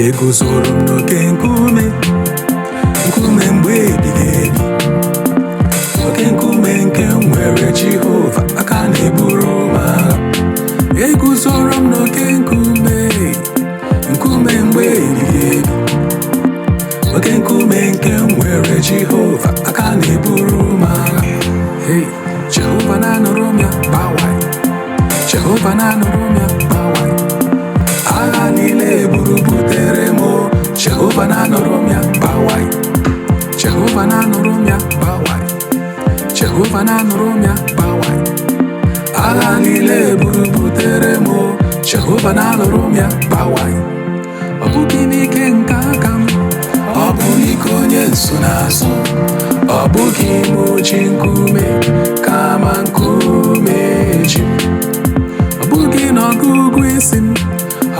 eguzoro m n'oke nkume mgbe ebighị ebi, oke nkume nke nwere Jehova aka na-eburu m agha. Eguzoro m n'oke nkume mgbe ebighị ebi, oke nkume nke nwere Jehova aka na-eburu m agha. Hey, Jehova na-anụrụ m ya gbawai, Jehova na-anụrụ m ya gbawai. Agha niile eburu butere m, Jehova na-anụrụ m ya gbawai, Jehova na-anụrụ m ya gbawai, Jehova na-anụrụ m ya gbawai. Agha niile eburu butere m, Jehova na-anụrụ m ya gbawai. Ọ bụghị n'ike nke aka m, ọ bụ n'ike onye nsonaazụ. Ọ bụghị m ji nkume kama nkume ji m. Ọ bụghị n'ọgụgụ isi m,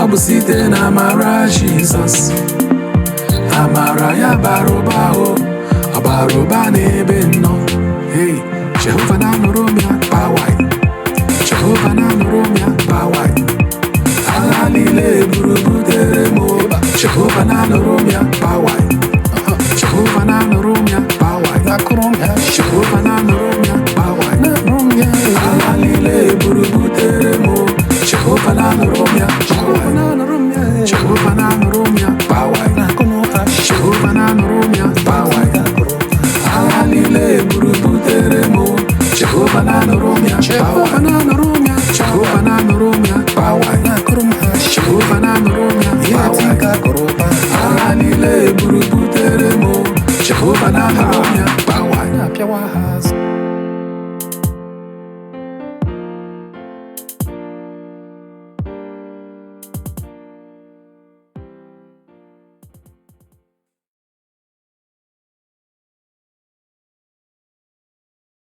ọ bụ site na amara Jizọs. Amara ya bara ụba, ọ bara ụba n'ebe nnọ. Hey, Jehova na-anụrụ m ya gbawai, Jehova na-anụrụ m ya gbawai. Agha niile eburu butere m, Jehova na-anụrụ m ya gbawai, Jehova na-anụrụ m ya gbawai, Jehova na-anụrụ m ya gbawai. Agha niile eburu butere m, Jehova na-anụrụ m ya gbawai, Jehova na-anụrụ m ya gbawai, Jehova na-anụrụ m ya gbawai. Agha niile eburu butere m, Jehova na-anụrụ m ya gbawai, Jehova na-anụrụ m ya gbawai, Jehova na-anụrụ m ya gbawai. Agha niile eburu butere m, Jehova na-anụrụ m ya gbawai.